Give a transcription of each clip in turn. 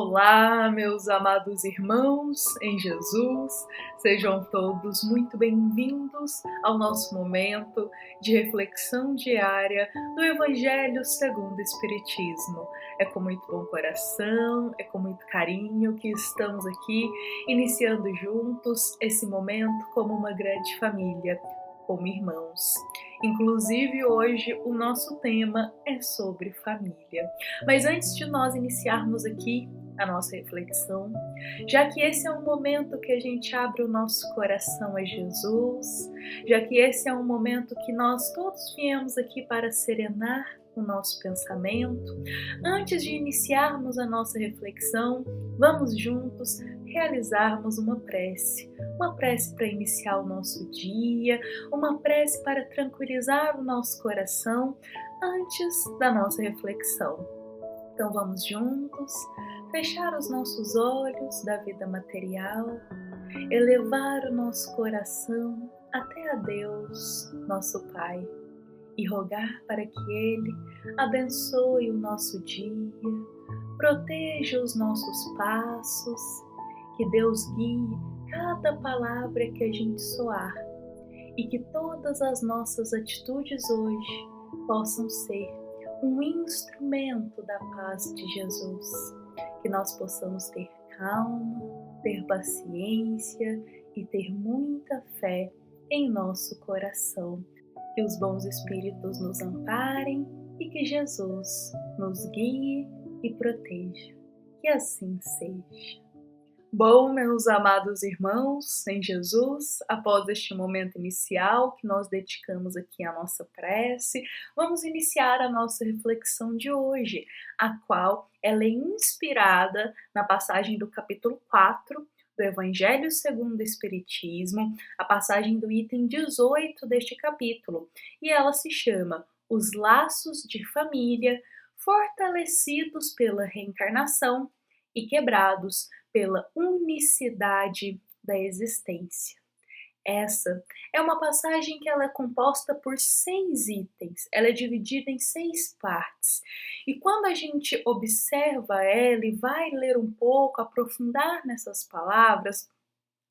Olá, meus amados irmãos em Jesus, sejam todos muito bem-vindos ao nosso momento de reflexão diária do Evangelho segundo o Espiritismo. É com muito bom coração, é com muito carinho que estamos aqui iniciando juntos esse momento como uma grande família, como irmãos. Inclusive hoje o nosso tema é sobre família. Mas antes de nós iniciarmos aqui a nossa reflexão, já que esse é um momento que a gente abre o nosso coração a Jesus, já que esse é um momento que nós todos viemos aqui para serenar o nosso pensamento, antes de iniciarmos a nossa reflexão, vamos juntos realizarmos uma prece para iniciar o nosso dia, uma prece para tranquilizar o nosso coração antes da nossa reflexão. Então vamos juntos fechar os nossos olhos da vida material, elevar o nosso coração até a Deus, nosso Pai, e rogar para que Ele abençoe o nosso dia, proteja os nossos passos, que Deus guie cada palavra que a gente soar e que todas as nossas atitudes hoje possam ser um instrumento da paz de Jesus, que nós possamos ter calma, ter paciência e ter muita fé em nosso coração. Que os bons espíritos nos amparem e que Jesus nos guie e proteja. Que assim seja. Bom, meus amados irmãos em Jesus, após este momento inicial que nós dedicamos aqui à nossa prece, vamos iniciar a nossa reflexão de hoje, a qual ela é inspirada na passagem do capítulo 4 do Evangelho segundo o Espiritismo, a passagem do item 18 deste capítulo, e ela se chama Os Laços de Família Fortalecidos pela Reencarnação e Quebrados pela unicidade da existência. Essa é uma passagem que ela é composta por 6 itens, ela é dividida em 6 partes. E quando a gente observa ela e vai ler um pouco, aprofundar nessas palavras,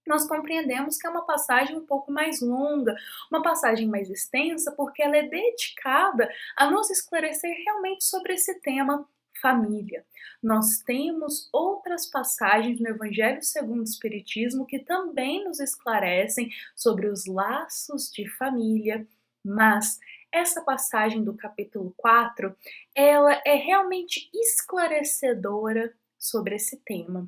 nós compreendemos que é uma passagem um pouco mais longa, uma passagem mais extensa, porque ela é dedicada a nos esclarecer realmente sobre esse tema família. Nós temos outras passagens no Evangelho segundo o Espiritismo que também nos esclarecem sobre os laços de família, mas essa passagem do capítulo 4, ela é realmente esclarecedora sobre esse tema.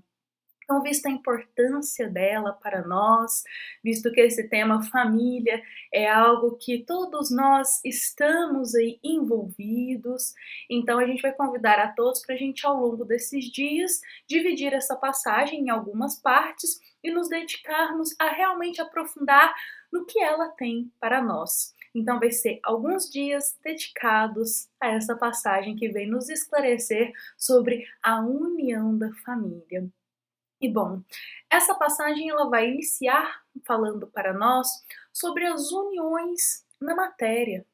Então, vista a importância dela para nós, visto que esse tema família é algo que todos nós estamos aí envolvidos, então a gente vai convidar a todos para a gente, ao longo desses dias, dividir essa passagem em algumas partes e nos dedicarmos a realmente aprofundar no que ela tem para nós. Então vai ser alguns dias dedicados a essa passagem que vem nos esclarecer sobre a união da família. E bom, essa passagem ela vai iniciar falando para nós sobre as uniões na matéria.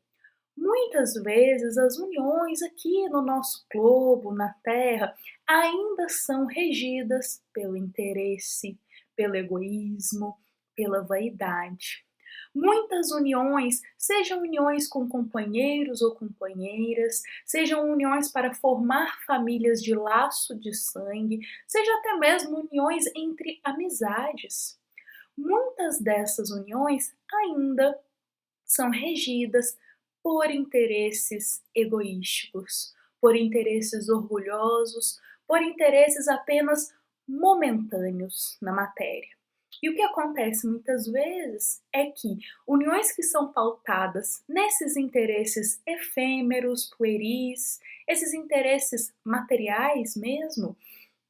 Muitas vezes as uniões aqui no nosso globo, na Terra, ainda são regidas pelo interesse, pelo egoísmo, pela vaidade. Muitas uniões, sejam uniões com companheiros ou companheiras, sejam uniões para formar famílias de laço de sangue, seja até mesmo uniões entre amizades. Muitas dessas uniões ainda são regidas por interesses egoísticos, por interesses orgulhosos, por interesses apenas momentâneos na matéria. E o que acontece muitas vezes é que uniões que são pautadas nesses interesses efêmeros, pueris, esses interesses materiais mesmo,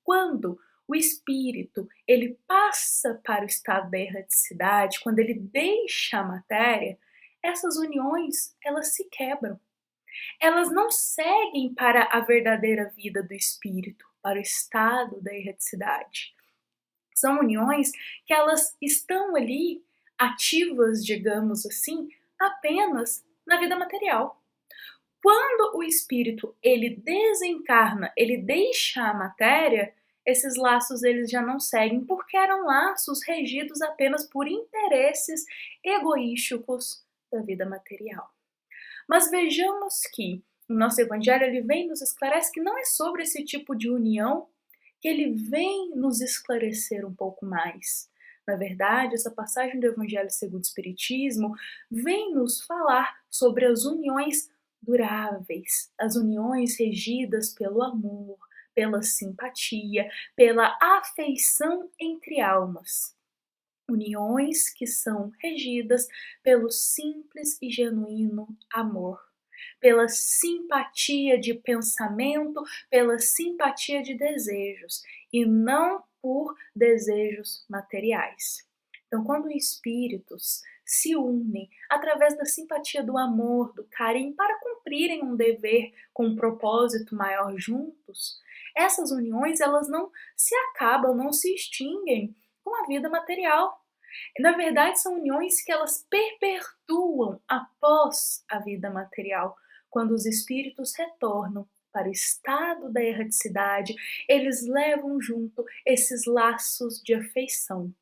quando o espírito ele passa para o estado da erraticidade, quando ele deixa a matéria, essas uniões elas se quebram. Elas não seguem para a verdadeira vida do espírito, para o estado da erraticidade. São uniões que elas estão ali ativas, digamos assim, apenas na vida material. Quando o espírito ele desencarna, ele deixa a matéria, esses laços eles já não seguem, porque eram laços regidos apenas por interesses egoísticos da vida material. Mas vejamos que o nosso evangelho ele vem e nos esclarece que não é sobre esse tipo de união que ele vem nos esclarecer um pouco mais. Na verdade, essa passagem do Evangelho segundo o Espiritismo vem nos falar sobre as uniões duráveis, as uniões regidas pelo amor, pela simpatia, pela afeição entre almas. Uniões que são regidas pelo simples e genuíno amor, pela simpatia de pensamento, pela simpatia de desejos e não por desejos materiais. Então, quando espíritos se unem através da simpatia do amor, do carinho, para cumprirem um dever com um propósito maior juntos, essas uniões elas não se acabam, não se extinguem com a vida material. Na verdade, são uniões que elas perpetuam após a vida material. Quando os espíritos retornam para o estado da erraticidade, eles levam junto esses laços de afeição.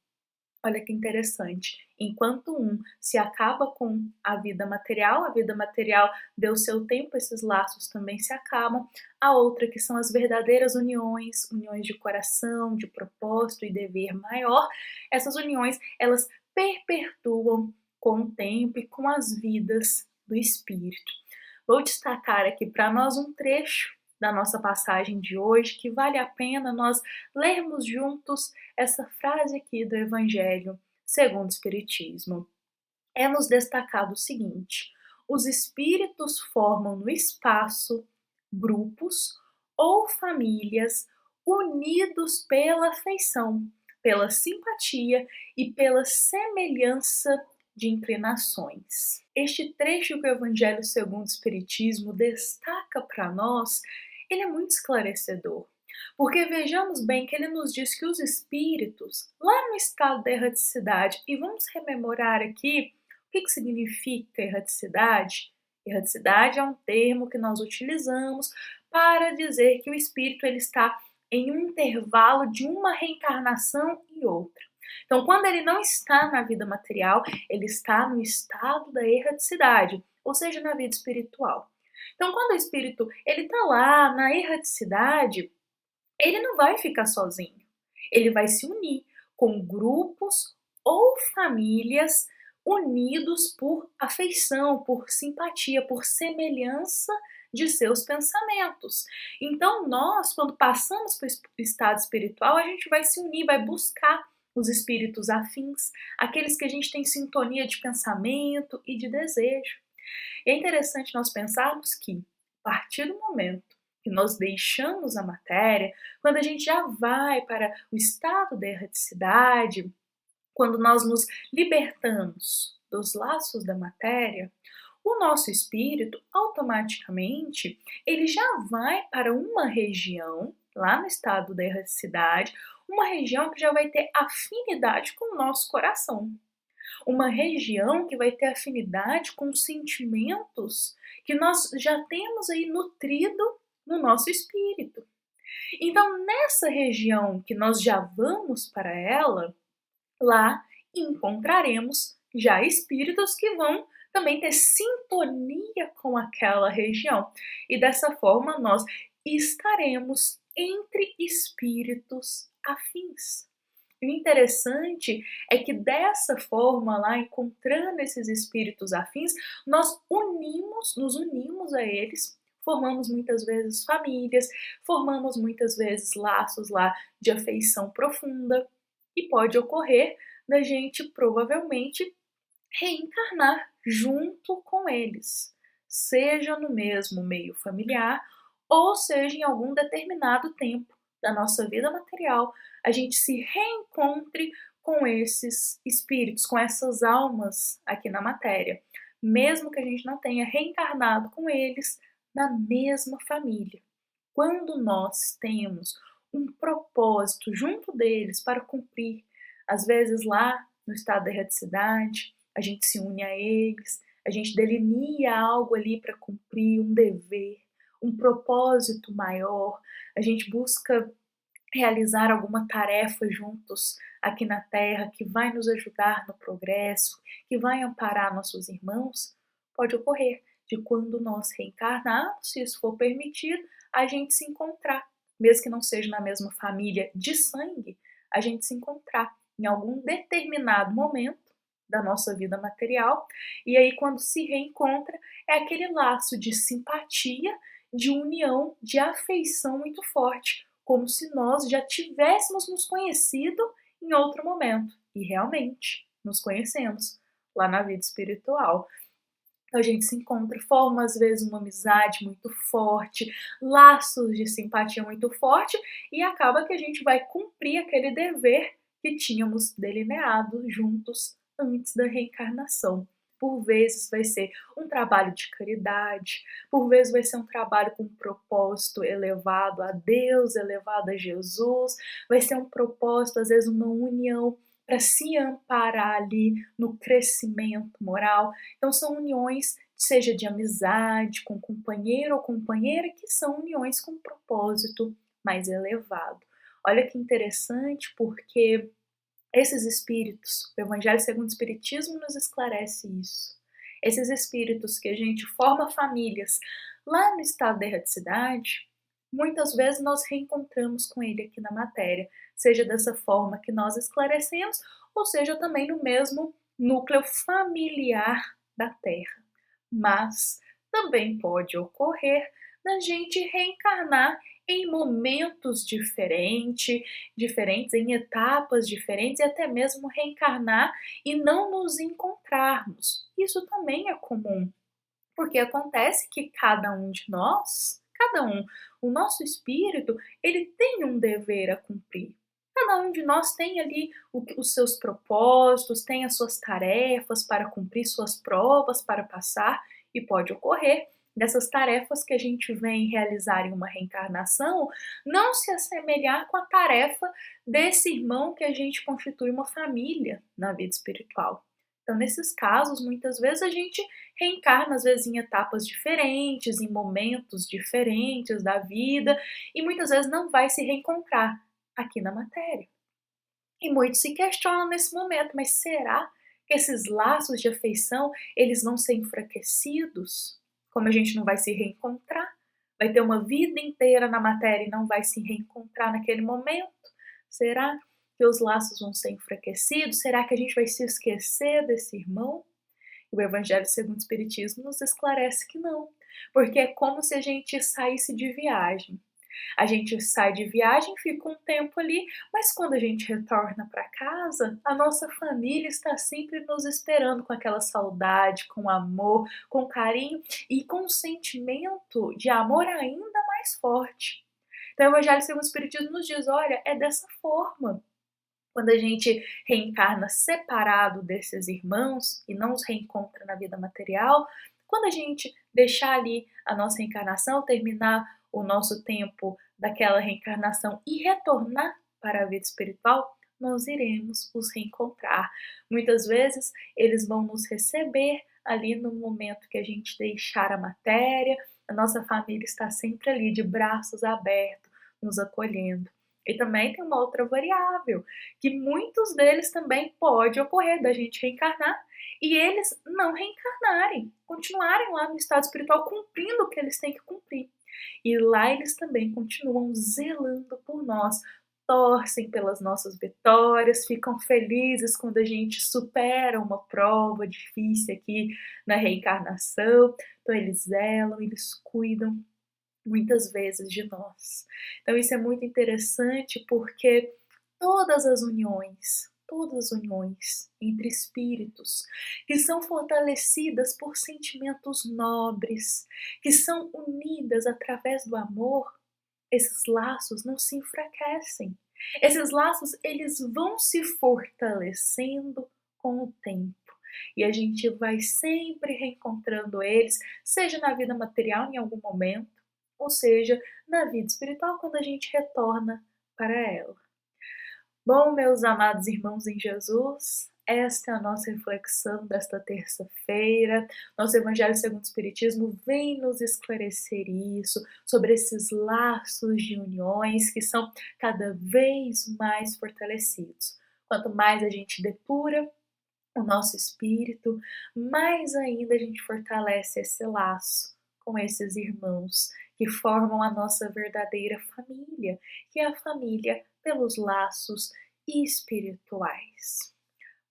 Olha que interessante. Enquanto um se acaba com a vida material deu seu tempo, esses laços também se acabam. A outra, que são as verdadeiras uniões, uniões de coração, de propósito e dever maior, essas uniões, elas perpetuam com o tempo e com as vidas do espírito. Vou destacar aqui para nós um trecho da nossa passagem de hoje, que vale a pena nós lermos juntos essa frase aqui do Evangelho segundo o Espiritismo. É nos destacado o seguinte: os espíritos formam no espaço grupos ou famílias unidos pela afeição, pela simpatia e pela semelhança de inclinações. Este trecho que o Evangelho segundo o Espiritismo destaca para nós, ele é muito esclarecedor. Porque vejamos bem que ele nos diz que os espíritos, lá no estado da erraticidade, e vamos rememorar aqui o que significa erraticidade? Erraticidade é um termo que nós utilizamos para dizer que o espírito ele está em um intervalo de uma reencarnação e outra. Então, quando ele não está na vida material, ele está no estado da erraticidade, ou seja, na vida espiritual. Então, quando o espírito ele está lá na erraticidade, ele não vai ficar sozinho. Ele vai se unir com grupos ou famílias unidos por afeição, por simpatia, por semelhança de seus pensamentos. Então, nós, quando passamos para o estado espiritual, a gente vai se unir, vai buscar os espíritos afins, aqueles que a gente tem sintonia de pensamento e de desejo. E é interessante nós pensarmos que, a partir do momento que nós deixamos a matéria, quando a gente já vai para o estado da erraticidade, quando nós nos libertamos dos laços da matéria, o nosso espírito automaticamente ele já vai para uma região lá no estado da erraticidade, uma região que já vai ter afinidade com o nosso coração. Uma região que vai ter afinidade com sentimentos que nós já temos aí nutrido no nosso espírito. Então, nessa região que nós já vamos para ela, lá encontraremos já espíritos que vão também ter sintonia com aquela região. E dessa forma nós estaremos entre espíritos afins. E o interessante é que dessa forma lá, encontrando esses espíritos afins, nós nos unimos a eles, formamos muitas vezes famílias, formamos muitas vezes laços lá de afeição profunda e pode ocorrer da gente provavelmente reencarnar junto com eles, seja no mesmo meio familiar ou seja em algum determinado tempo da nossa vida material, a gente se reencontre com esses espíritos, com essas almas aqui na matéria, mesmo que a gente não tenha reencarnado com eles na mesma família. Quando nós temos um propósito junto deles para cumprir, às vezes lá no estado da erraticidade, a gente se une a eles, a gente delineia algo ali para cumprir, um dever, um propósito maior, a gente busca realizar alguma tarefa juntos aqui na Terra que vai nos ajudar no progresso, que vai amparar nossos irmãos, pode ocorrer de quando nós reencarnarmos, se isso for permitido, a gente se encontrar, mesmo que não seja na mesma família de sangue, a gente se encontrar em algum determinado momento da nossa vida material, e aí quando se reencontra é aquele laço de simpatia, de união, de afeição muito forte, como se nós já tivéssemos nos conhecido em outro momento. E realmente nos conhecemos lá na vida espiritual. Então a gente se encontra, forma às vezes uma amizade muito forte, laços de simpatia muito forte, e acaba que a gente vai cumprir aquele dever que tínhamos delineado juntos antes da reencarnação. Por vezes vai ser um trabalho de caridade, por vezes vai ser um trabalho com um propósito elevado a Deus, elevado a Jesus, vai ser um propósito, às vezes uma união para se amparar ali no crescimento moral. Então são uniões, seja de amizade, com companheiro ou companheira, que são uniões com um propósito mais elevado. Olha que interessante, porque esses espíritos, o Evangelho segundo o Espiritismo nos esclarece isso. Esses espíritos que a gente forma famílias lá no estado da erraticidade, muitas vezes nós reencontramos com ele aqui na matéria, seja dessa forma que nós esclarecemos, ou seja também no mesmo núcleo familiar da Terra. Mas também pode ocorrer da gente reencarnar em momentos diferentes, em etapas diferentes, e até mesmo reencarnar e não nos encontrarmos. Isso também é comum, porque acontece que cada um de nós, o nosso espírito, ele tem um dever a cumprir. Cada um de nós tem ali os seus propósitos, tem as suas tarefas para cumprir, suas provas para passar, e pode ocorrer dessas tarefas que a gente vem realizar em uma reencarnação não se assemelhar com a tarefa desse irmão que a gente constitui uma família na vida espiritual. Então, nesses casos, muitas vezes a gente reencarna, às vezes, em etapas diferentes, em momentos diferentes da vida, e muitas vezes não vai se reencontrar aqui na matéria. E muitos se questionam nesse momento, mas será que esses laços de afeição, eles vão ser enfraquecidos? Como a gente não vai se reencontrar? Vai ter uma vida inteira na matéria e não vai se reencontrar naquele momento? Será que os laços vão ser enfraquecidos? Será que a gente vai se esquecer desse irmão? O Evangelho segundo o Espiritismo nos esclarece que não, porque é como se a gente saísse de viagem. A gente sai de viagem, fica um tempo ali, mas quando a gente retorna para casa, a nossa família está sempre nos esperando com aquela saudade, com amor, com carinho e com um sentimento de amor ainda mais forte. Então, o Evangelho segundo o Espiritismo nos diz: olha, é dessa forma. Quando a gente reencarna separado desses irmãos e não os reencontra na vida material, quando a gente deixar ali a nossa reencarnação, terminar o nosso tempo daquela reencarnação e retornar para a vida espiritual, nós iremos os reencontrar. Muitas vezes eles vão nos receber ali no momento que a gente deixar a matéria, a nossa família está sempre ali de braços abertos, nos acolhendo. E também tem uma outra variável, que muitos deles também pode ocorrer da gente reencarnar e eles não reencarnarem, continuarem lá no estado espiritual cumprindo o que eles têm que cumprir. E lá eles também continuam zelando por nós, torcem pelas nossas vitórias, ficam felizes quando a gente supera uma prova difícil aqui na reencarnação. Então eles zelam, eles cuidam muitas vezes de nós. Então isso é muito interessante porque todas as uniões entre espíritos que são fortalecidas por sentimentos nobres, que são unidas através do amor, esses laços não se enfraquecem. Esses laços, eles vão se fortalecendo com o tempo. E a gente vai sempre reencontrando eles, seja na vida material em algum momento, ou seja, na vida espiritual quando a gente retorna para ela. Bom, meus amados irmãos em Jesus, esta é a nossa reflexão desta terça-feira. Nosso Evangelho segundo o Espiritismo vem nos esclarecer isso, sobre esses laços de uniões que são cada vez mais fortalecidos. Quanto mais a gente depura o nosso espírito, mais ainda a gente fortalece esse laço com esses irmãos que formam a nossa verdadeira família, que é a família pelos laços espirituais.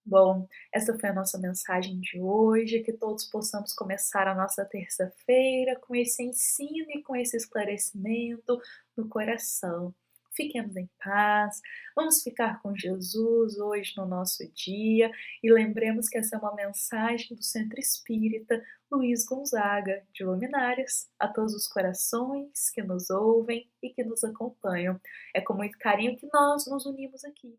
Bom, essa foi a nossa mensagem de hoje, que todos possamos começar a nossa terça-feira com esse ensino e com esse esclarecimento no coração. Fiquemos em paz, vamos ficar com Jesus hoje no nosso dia e lembremos que essa é uma mensagem do Centro Espírita Luiz Gonzaga de Luminárias, a todos os corações que nos ouvem e que nos acompanham. É com muito carinho que nós nos unimos aqui.